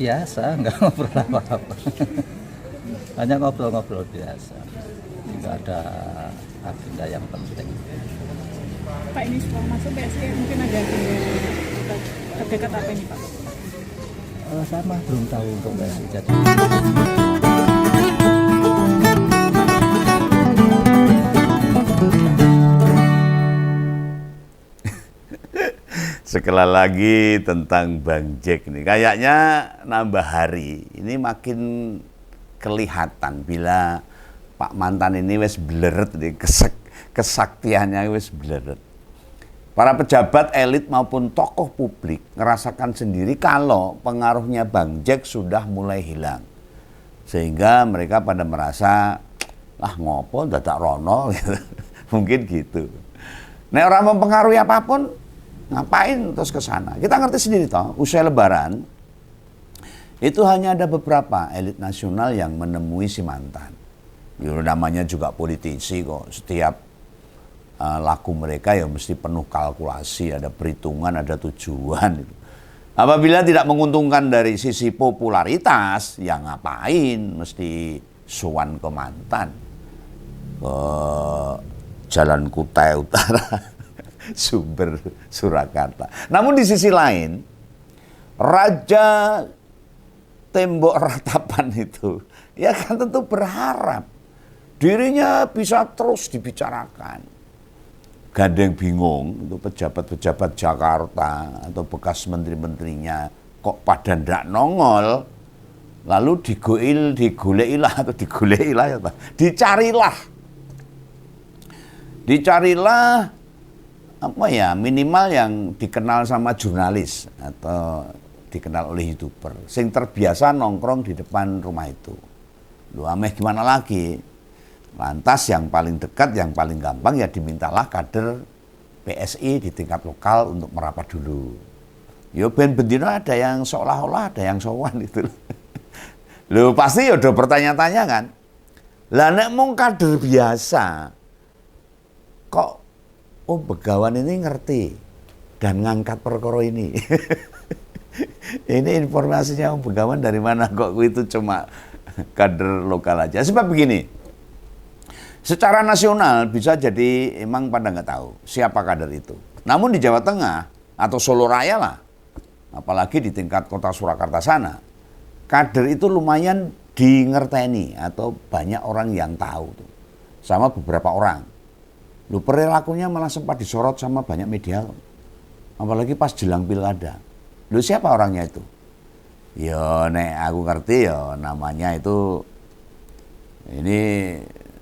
Biasa, nggak ngobrol apa-apa. Hanya ngobrol-ngobrol biasa. Tidak ada agenda yang penting. Pak, ini setelah masuk PSI mungkin ada agenda terdekat apa ini Pak? Sama belum tahu untuk PSI. Jadi Sekali lagi tentang Bang Jack nih, kayaknya nambah hari ini makin kelihatan bila Pak mantan ini wis bleret nih, kesaktiannya wis bleret. Para pejabat elit maupun tokoh publik ngerasakan sendiri kalau pengaruhnya Bang Jack sudah mulai hilang. Sehingga mereka pada merasa, lah ngopo dadak rono gitu. Mungkin gitu. Nek orang mempengaruhi apapun, ngapain terus ke sana? Kita ngerti sendiri toh, usai lebaran itu hanya ada beberapa elit nasional yang menemui si mantan. Ya, namanya juga politisi kok, setiap laku mereka ya mesti penuh kalkulasi, ada perhitungan, ada tujuan. Apabila tidak menguntungkan dari sisi popularitas, ya ngapain mesti sowan ke mantan, ke Jalan Kutai Utara, Sumber, Surakarta. Namun di sisi lain, Raja Tembok Ratapan itu, ya kan tentu berharap dirinya bisa terus dibicarakan. Gandeng bingung untuk pejabat-pejabat Jakarta atau bekas menteri-menterinya kok pada ndak nongol, lalu digoleilah ya Pak. Dicarilah apa ya, minimal yang dikenal sama jurnalis atau dikenal oleh YouTuber sing terbiasa nongkrong di depan rumah itu. Lu ameh gimana lagi? Lantas yang paling dekat, yang paling gampang ya dimintalah kader PSI di tingkat lokal untuk merapat dulu. Yo ben bendino ada yang seolah-olah ada yang sowan itu. Lu pasti ya udah bertanya-tanya kan. Lah nek mung kader biasa kok Begawan ini ngerti dan ngangkat perkara ini. Ini informasinya Begawan dari mana kok itu cuma kader lokal aja. Sebab begini, secara nasional bisa jadi emang pada nggak tahu siapa kader itu. Namun di Jawa Tengah atau Solo Raya lah, apalagi di tingkat kota Surakarta sana, kader itu lumayan dingerteni atau banyak orang yang tahu tuh, sama beberapa orang. Lu perilakunya malah sempat disorot sama banyak media, apalagi pas jelang pilkada. Lu siapa orangnya itu? Ya nek aku ngerti ya namanya itu, ini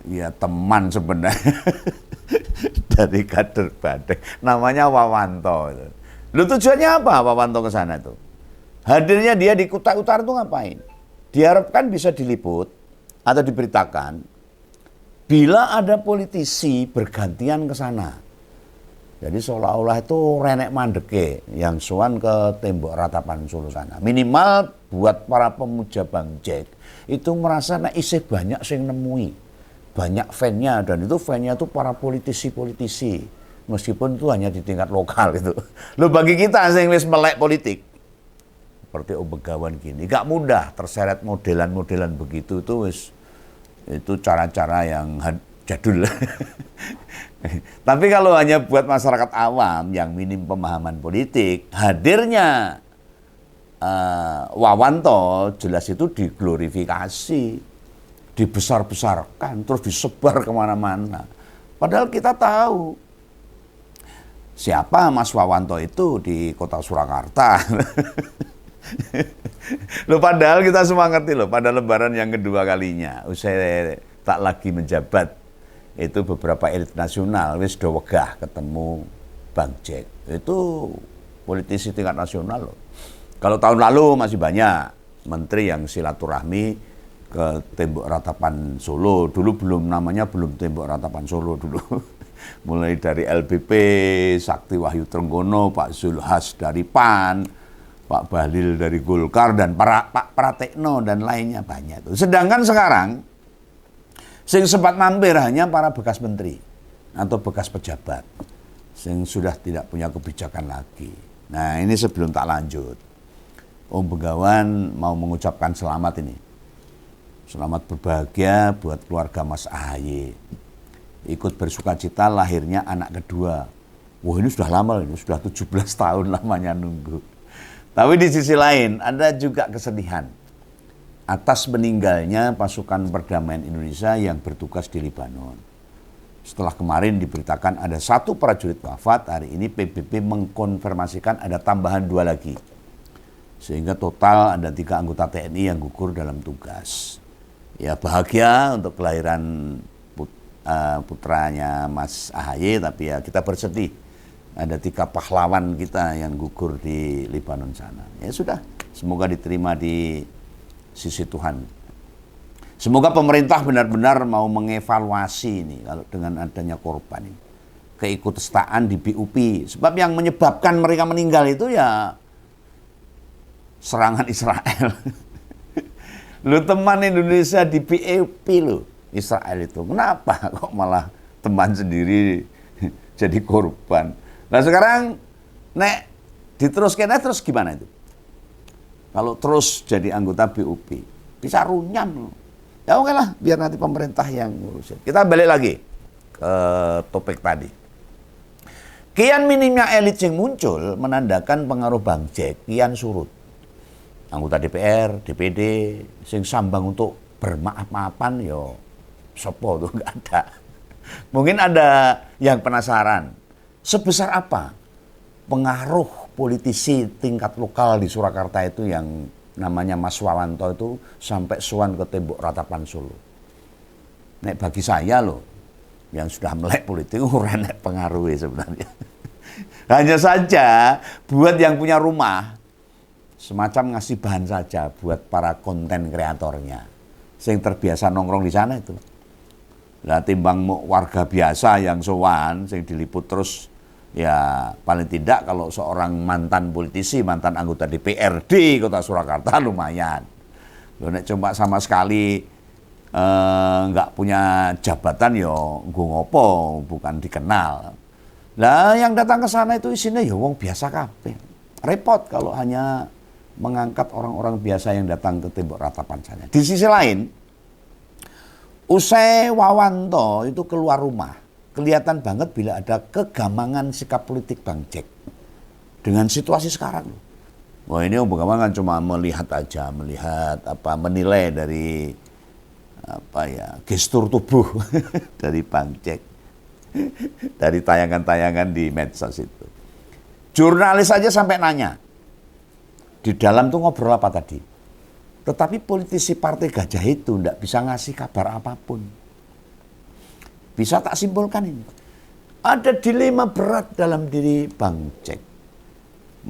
ya teman sebenarnya dari kader Badek, namanya Wawanto. Lu tujuannya apa Wawanto ke sana itu? Hadirnya dia di Kutai Utara itu ngapain? Diharapkan bisa diliput atau diberitakan bila ada politisi bergantian ke sana. Jadi seolah-olah itu renek mandeke yang sowan ke Tembok Ratapan Solo sana. Minimal buat para pemuja Bang Jack itu merasa nek isih banyak sing nemui, banyak fan-nya, dan itu fan-nya itu para politisi-politisi, meskipun itu hanya di tingkat lokal itu. Loh bagi kita yang wis melek politik seperti Begawan gini, gak mudah terseret modelan-modelan begitu, itu cara-cara yang jadul. Tapi kalau hanya buat masyarakat awam yang minim pemahaman politik, hadirnya Wawanto jelas itu diglorifikasi, dibesar-besarkan, terus disebar kemana-mana. Padahal kita tahu siapa Mas Wawanto itu di kota Surakarta. Loh padahal kita semua ngerti loh, pada lebaran yang kedua kalinya, usai tak lagi menjabat, itu beberapa elit nasional wis do wegah ketemu Bang Jack. Itu politisi tingkat nasional loh. Kalau tahun lalu masih banyak menteri yang silaturahmi ke Tembok Ratapan Solo. Dulu belum Tembok Ratapan Solo dulu. Mulai dari LBP, Sakti Wahyu Trenggono, Pak Zulhas dari PAN, Pak Bahlil dari Golkar, dan Pak Pratekno dan lainnya banyak tuh. Sedangkan sekarang sing sempat mampir hanya para bekas menteri atau bekas pejabat sing sudah tidak punya kebijakan lagi. Nah, ini sebelum tak lanjut, Om Begawan mau mengucapkan selamat ini. Selamat berbahagia buat keluarga Mas AHY. Ikut bersukacita lahirnya anak kedua. Wah, ini sudah lama, ini sudah 17 tahun lamanya nunggu. Tapi di sisi lain ada juga kesedihan atas meninggalnya pasukan perdamaian Indonesia yang bertugas di Lebanon. Setelah kemarin diberitakan ada 1 prajurit wafat, hari ini PBB mengkonfirmasikan ada tambahan 2 lagi. Sehingga total ada 3 anggota TNI yang gugur dalam tugas. Ya bahagia untuk kelahiran putranya Mas AHY, tapi ya kita bersedih. Ada 3 pahlawan kita yang gugur di Lebanon sana. Ya sudah, semoga diterima di sisi Tuhan. Semoga pemerintah benar-benar mau mengevaluasi ini kalau dengan adanya korban ini. Keikutsertaan di BUP. Sebab yang menyebabkan mereka meninggal itu ya serangan Israel. Lu teman Indonesia di BUP lu, Israel itu. Kenapa kok malah teman sendiri jadi korban? Nah sekarang nek diteruskan terus gimana itu? Kalau terus jadi anggota BUP bisa runyam. Ya oke lah, biar nanti pemerintah yang ngurusin. Kita balik lagi ke topik tadi. Kian minimnya elit yang muncul menandakan pengaruh Bang Jack kian surut. Anggota DPR, DPD, sing sambang untuk bermaaf-maafan yo sopo tuh nggak ada. Mungkin ada yang penasaran, sebesar apa pengaruh politisi tingkat lokal di Surakarta itu yang namanya Mas Wawanto itu sampai sowan ke tembok ratapan Solo. Nek bagi saya loh, yang sudah melek politik ora nek pengaruhnya sebenarnya. Hanya saja buat yang punya rumah semacam ngasih bahan saja buat para konten kreatornya yang terbiasa nongkrong di sana itu. Lah timbang warga biasa yang sowan sing diliput terus, ya paling tidak kalau seorang mantan politisi, mantan anggota DPRD Kota Surakarta lumayan. Loh nek cuma sama sekali nggak punya jabatan yo nggo ngopo, bukan dikenal. Lah yang datang ke sana itu isinya ya wong biasa kabeh. Repot kalau hanya mengangkat orang-orang biasa yang datang ke tembok ratapan saja. Di sisi lain, usai Wawanto itu keluar rumah, kelihatan banget bila ada kegamangan sikap politik Bang Jack dengan situasi sekarang. Wah ini Bang kan cuma melihat aja, menilai dari gestur tubuh dari Bang Jack, dari tayangan-tayangan di medsos itu. Jurnalis aja sampai nanya, di dalam tuh ngobrol apa tadi? Tetapi politisi partai gajah itu tidak bisa ngasih kabar apapun. Bisa tak simpulkan ini? Ada dilema berat dalam diri Bang Jack.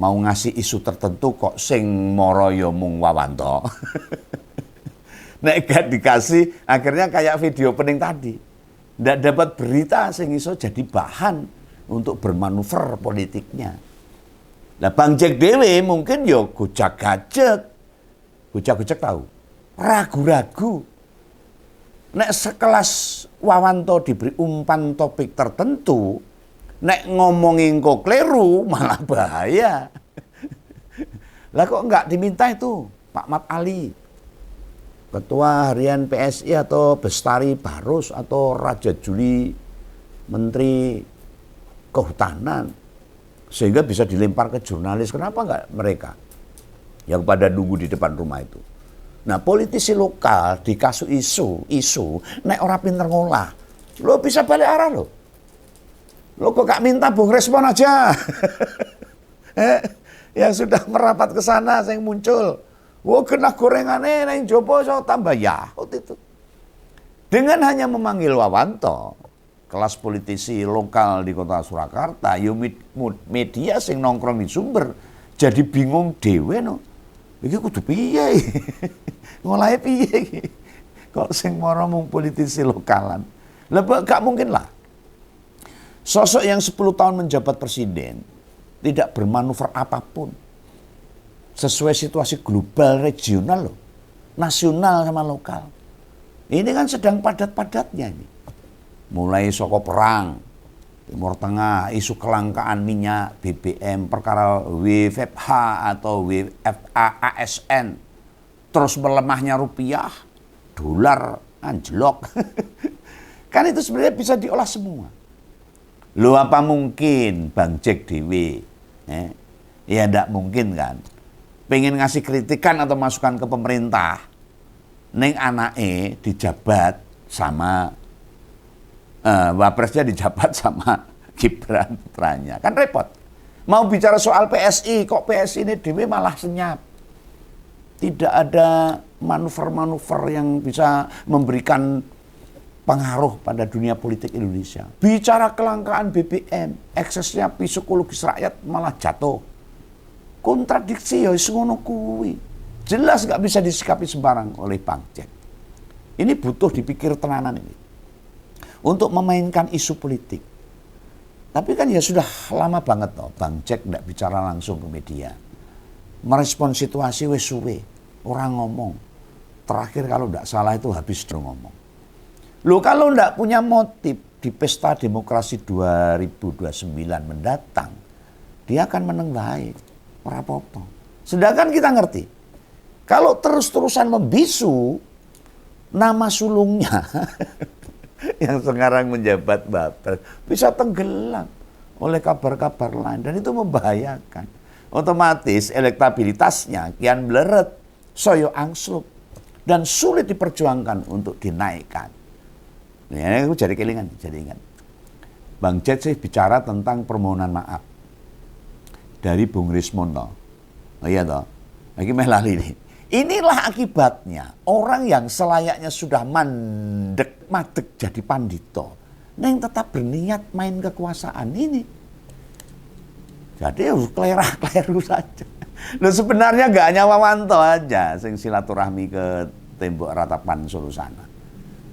Mau ngasih isu tertentu kok sing moro yo mung Wawanto. Nek gak dikasih akhirnya kayak video pening tadi. Ndak dapat berita sing iso jadi bahan untuk bermanuver politiknya. Nah Bang Jack dewe mungkin yo gojak-gajek tahu, ragu-ragu. Nek sekelas Wawanto diberi umpan topik tertentu, nek ngomongin kok kleru malah bahaya. Lah kok nggak diminta itu Pak Mat Ali, Ketua Harian PSI atau Bestari Barus atau Raja Juli Menteri Kehutanan, sehingga bisa dilempar ke jurnalis. Kenapa nggak mereka yang pada nunggu di depan rumah itu? Nah politisi lokal dikasih isu nek ora pinter ngolah, lo bisa balik arah lo. Lo kok gak minta Bung respon aja? Yang sudah merapat ke sana yang muncul. Wah kena gorengannya neng jopo so tambah yahut itu. Dengan hanya memanggil Wawanto, kelas politisi lokal di Kota Surakarta, yo media sing nongkrong di Sumber jadi bingung dhewe no. Iki kudu piye? Ngolahe piye iki? Kok sing moro mung politisi lokalan. Lah gak mungkin lah. Sosok yang 10 tahun menjabat presiden tidak bermanuver apapun. Sesuai situasi global regional loh. Nasional sama lokal. Ini kan sedang padat-padatnya ini. Mulai soko perang, Timur Tengah, isu kelangkaan minyak, BBM, perkara WFH atau WFA ASN, terus melemahnya rupiah, dolar anjlok. Kan itu sebenarnya bisa diolah semua. Loh apa mungkin Bang Jack Dewi? Ya enggak mungkin kan. Pengen ngasih kritikan atau masukan ke pemerintah, neng anake dijabat sama wapresnya dijabat sama Gibran putranya. Kan repot. Mau bicara soal PSI, kok PSI ini Dewi malah senyap. Tidak ada manuver-manuver yang bisa memberikan pengaruh pada dunia politik Indonesia. Bicara kelangkaan BBM, eksesnya psikologis rakyat malah jatuh. Kontradiksi ya ngono kuwi. Jelas nggak bisa disikapi sembarang oleh Bang Jack. Ini butuh dipikir tenanan ini. Untuk memainkan isu politik. Tapi kan ya sudah lama banget loh Bang Jack nggak bicara langsung ke media. Merespon situasi wes suwe. Orang ngomong. Terakhir kalau nggak salah itu habis dulu ngomong. Loh kalau nggak punya motif di pesta demokrasi 2029 mendatang, dia akan menang baik. Rapopo. Sedangkan kita ngerti, kalau terus-terusan membisu, nama sulungnya yang sekarang menjabat Bapres bisa tenggelam oleh kabar-kabar lain. Dan itu membahayakan. Otomatis elektabilitasnya kian meleret, soyo angslup, dan sulit diperjuangkan untuk dinaikkan. Ini aku jadi ingat. Bang Jack sih bicara tentang permohonan maaf dari Bung Rismonto. Oh iya toh. Lagi melali nih. Inilah akibatnya orang yang selayaknya sudah madeg jadi pandito, neng tetap berniat main kekuasaan ini. Jadi harus kleru saja. Loh sebenarnya gak hanya Wawanto aja sing silaturahmi ke tembok ratapan Solo sana.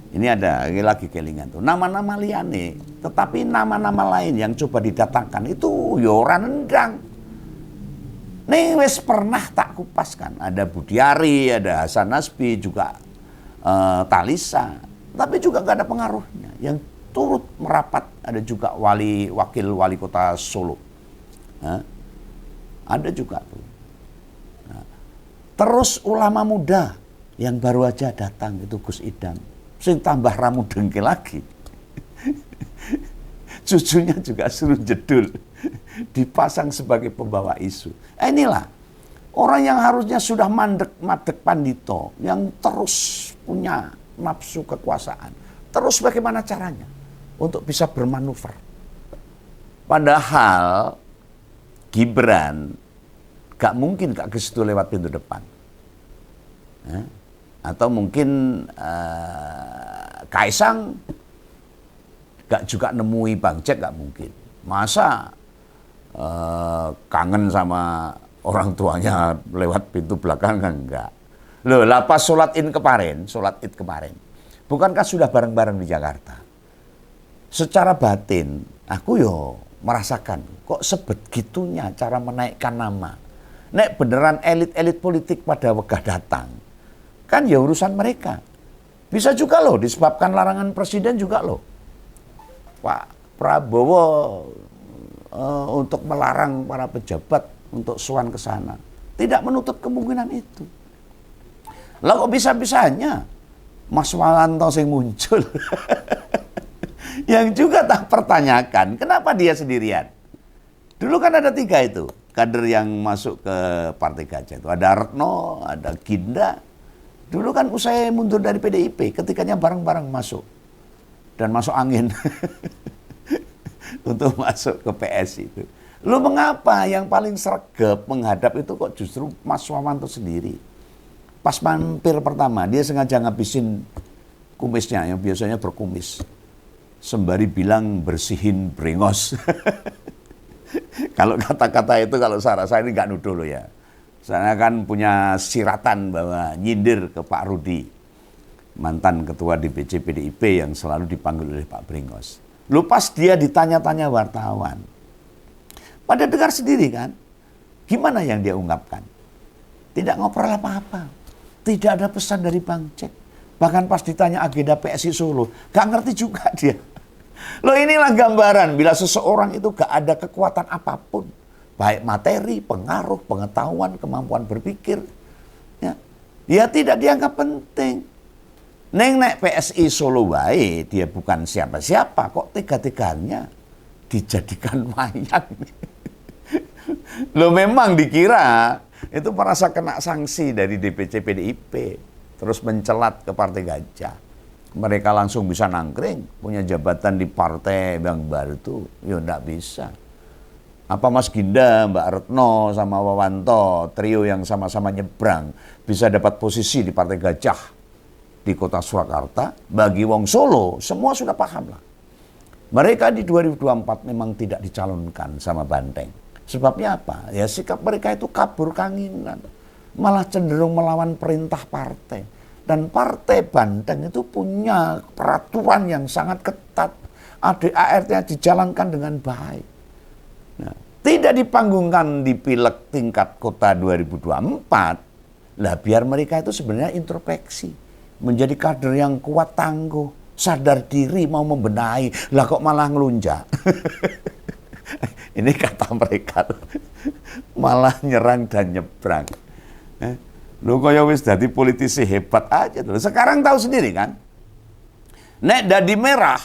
Ini ada lagi kelingan tuh nama-nama liane, tetapi nama-nama lain yang coba didatangkan itu ya ora nendang. Nih wes pernah tak kupaskan, ada Budiari, ada Hasan Nasbi, juga Talisa, tapi juga gak ada pengaruhnya. Yang turut merapat ada juga wakil wali kota Solo, ada juga tuh. Nah, terus ulama muda yang baru aja datang itu Gus Idam. Sing tambah ramu dengki lagi. Cucunya juga suruh jedul. Dipasang sebagai pembawa isu. Inilah orang yang harusnya sudah madek pandito. Yang terus punya nafsu kekuasaan. Terus bagaimana caranya untuk bisa bermanuver. Padahal Gibran gak mungkin gak ke situ lewat pintu depan. Atau mungkin Kaisang gak juga nemui Bang Jack, gak mungkin. Masa kangen sama orang tuanya lewat pintu belakang kan enggak. Loh, lah pas sholat id kemarin, bukankah sudah bareng-bareng di Jakarta? Secara batin, aku yo merasakan kok sebegitunya cara menaikkan nama. Nek beneran elit-elit politik pada wegah datang, kan ya urusan mereka. Bisa juga loh disebabkan larangan presiden juga loh. Pak Prabowo untuk melarang para pejabat untuk sowan ke sana. Tidak menutup kemungkinan itu. Lah kok bisa-bisanya Mas Wawanto sing muncul. Yang juga tak pertanyakan, kenapa dia sendirian? Dulu kan ada 3 itu, kader yang masuk ke Partai Gajah itu. Ada Retno, ada Ginda. Dulu kan usai mundur dari PDIP, ketikanya bareng-bareng masuk. Dan masuk angin. Untuk masuk ke PSI itu. Lu mengapa yang paling sregep menghadap itu kok justru Mas Wawanto sendiri? Pas mampir pertama, dia sengaja ngabisin kumisnya yang biasanya berkumis. Sembari bilang bersihin brengos. Kalau kata-kata itu kalau saya rasa ini nggak nuduh loh ya. Saya kan punya siratan bahwa nyindir ke Pak Rudi, mantan ketua DPC PDIP yang selalu dipanggil oleh Pak Brengos. Lu pas dia ditanya-tanya wartawan, pada dengar sendiri kan, gimana yang dia ungkapkan? Tidak ngobrol apa-apa, tidak ada pesan dari Bang Jack. Bahkan pas ditanya agenda PSI Solo, gak ngerti juga dia. Loh inilah gambaran bila seseorang itu gak ada kekuatan apapun. Baik materi, pengaruh, pengetahuan, kemampuan berpikir. Ya tidak dianggap penting. Neng nek PSI Solo wae, dia bukan siapa-siapa. Kok tega-teganya dijadikan wayang. Loh memang dikira itu merasa kena sanksi dari DPC PDIP. Terus mencelat ke Partai Gajah. Mereka langsung bisa nangkring. Punya jabatan di partai yang baru itu. Ya enggak bisa. Apa Mas Ginda, Mbak Retno, sama Wawanto, trio yang sama-sama nyebrang, bisa dapat posisi di Partai Gajah di kota Surakarta. Bagi wong Solo, semua sudah paham lah. Mereka di 2024 memang tidak dicalonkan sama Banteng. Sebabnya apa? Ya sikap mereka itu kabur kanginan. Malah cenderung melawan perintah partai. Dan partai Banteng itu punya peraturan yang sangat ketat. ADART-nya dijalankan dengan baik. Nah, tidak dipanggungkan di pileg tingkat kota 2024. Lah biar mereka itu sebenarnya introspeksi. Menjadi kader yang kuat tangguh. Sadar diri mau membenahi. Lah kok malah ngelunjak. Ini kata mereka. Malah nyerang dan nyebrang. Lu kaya wis dadi politisi hebat aja tuh. Sekarang tahu sendiri kan? Nek dadi merah,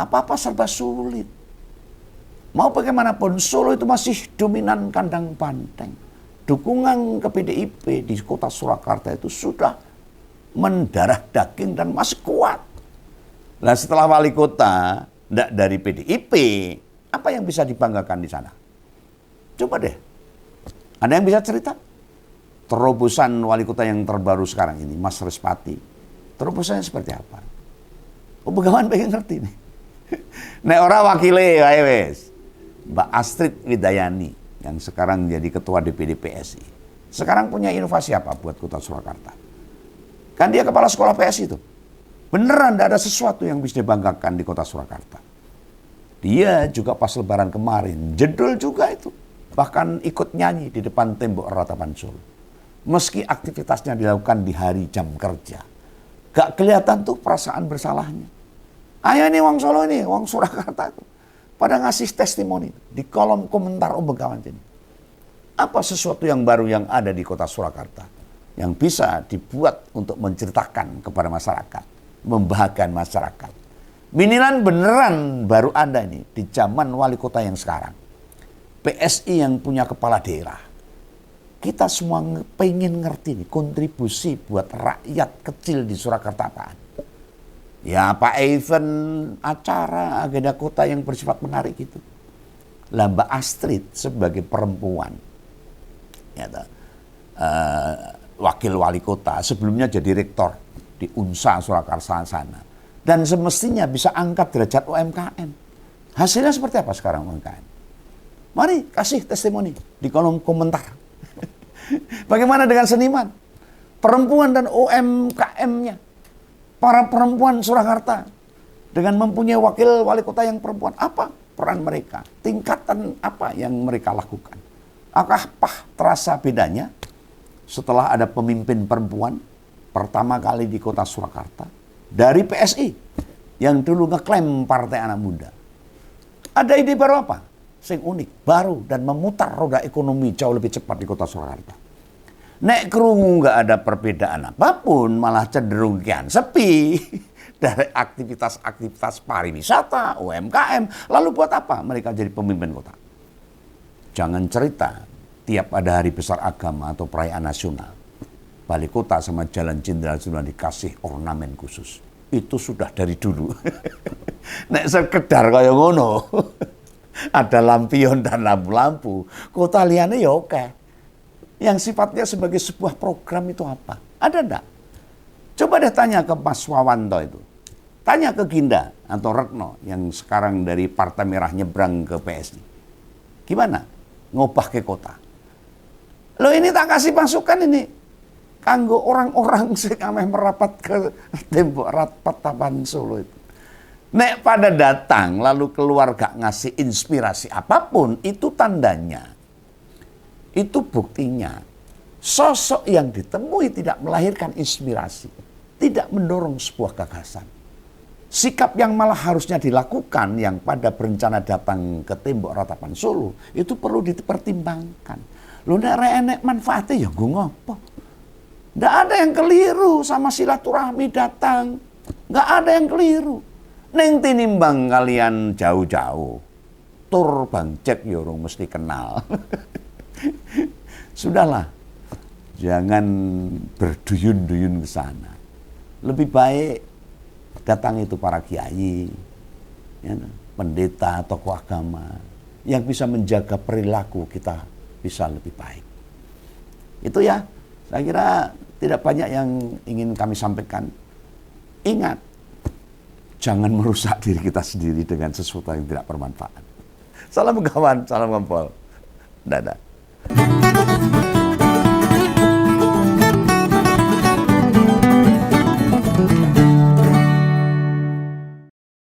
apa-apa serba sulit. Mau bagaimanapun Solo itu masih dominan kandang Banteng. Dukungan ke PDIP di kota Surakarta itu sudah mendarah daging dan masih kuat. Nah setelah wali kota dari PDIP, apa yang bisa dibanggakan di sana? Coba deh. Ada yang bisa cerita? Terobosan wali kota yang terbaru sekarang ini, Mas Respati. Terobosannya seperti apa? Oh, Begawan pengen ngerti nih. Nek ora wakile wae wis. Mbak Astrid Widayani yang sekarang jadi ketua DPD PSI. Sekarang punya inovasi apa buat kota Surakarta? Kan dia kepala sekolah PSI itu. Beneran tidak ada sesuatu yang bisa dibanggakan di kota Surakarta. Dia juga pas lebaran kemarin, jedul juga itu. Bahkan ikut nyanyi di depan tembok ratapan Solo. Meski aktivitasnya dilakukan di hari jam kerja. Gak kelihatan tuh perasaan bersalahnya. Ayo ini wong Solo ini, wong Surakarta itu. Pada ngasih testimoni di kolom komentar Begawan ini. Apa sesuatu yang baru yang ada di kota Surakarta? Yang bisa dibuat untuk menceritakan kepada masyarakat. Membahagiakan masyarakat. Minilan beneran baru ada ini di zaman wali kota yang sekarang. PSI yang punya kepala daerah. Kita semua pengen ngerti nih kontribusi buat rakyat kecil di Surakarta apaan. Ya Pak event acara agenda kota yang bersifat menarik gitu. Lah Mbak Astrid sebagai perempuan. Ya, wakil wali kota sebelumnya jadi rektor di Unsa Surakarta sana. Dan semestinya bisa angkat derajat UMKM. Hasilnya seperti apa sekarang UMKM? Mari kasih testimoni di kolom komentar. Bagaimana dengan seniman? Perempuan dan UMKM-nya. Para perempuan Surakarta. Dengan mempunyai wakil wali kota yang perempuan. Apa peran mereka? Tingkatan apa yang mereka lakukan? Apakah terasa bedanya setelah ada pemimpin perempuan pertama kali di kota Surakarta? Dari PSI yang dulu ngeklaim Partai Anak Muda. Ada ide baru apa? Sing unik, baru dan memutar roda ekonomi jauh lebih cepat di kota Surakarta. Nek kerungu nggak ada perbedaan apapun, malah cenderung kian sepi dari aktivitas-aktivitas pariwisata, UMKM. Lalu buat apa mereka jadi pemimpin kota? Jangan cerita tiap ada hari besar agama atau perayaan nasional. Balik kota sama Jalan Jenderal Sudirman dikasih ornamen khusus. Itu sudah dari dulu. Nek sekedar kaya ngono. Ada lampion dan lampu-lampu. Kota liane ya oke. Yang sifatnya sebagai sebuah program itu apa? Ada enggak? Coba deh tanya ke Mas Wawanto itu. Tanya ke Ginda atau Retno yang sekarang dari Partai Merah nyebrang ke PSI. Gimana? Ngubah ke kota. Loh ini tak kasih masukan ini. Kanggo orang-orang sing ameh merapat ke tembok ratapan Solo itu. Nek pada datang lalu keluar gak ngasih inspirasi apapun, itu tandanya. Itu buktinya. Sosok yang ditemui tidak melahirkan inspirasi. Tidak mendorong sebuah gagasan. sikap yang malah harusnya dilakukan yang pada berencana datang ke tembok ratapan Solo itu perlu dipertimbangkan. Lho nek enek manfaatnya ya nggo ngopo? Nggak ada yang keliru sama silaturahmi datang. Nggak ada yang keliru. Neng tinimbang kalian jauh-jauh. Tur Bang Jack ya urung mesti kenal. Sudahlah. Jangan berduyun-duyun ke sana. Lebih baik datang itu para kiai, ya, pendeta, tokoh agama yang bisa menjaga perilaku kita bisa lebih baik. Itu ya, saya kira tidak banyak yang ingin kami sampaikan. Ingat, jangan merusak diri kita sendiri dengan sesuatu yang tidak bermanfaat. Salam kawan, salam ngompol. Dadah.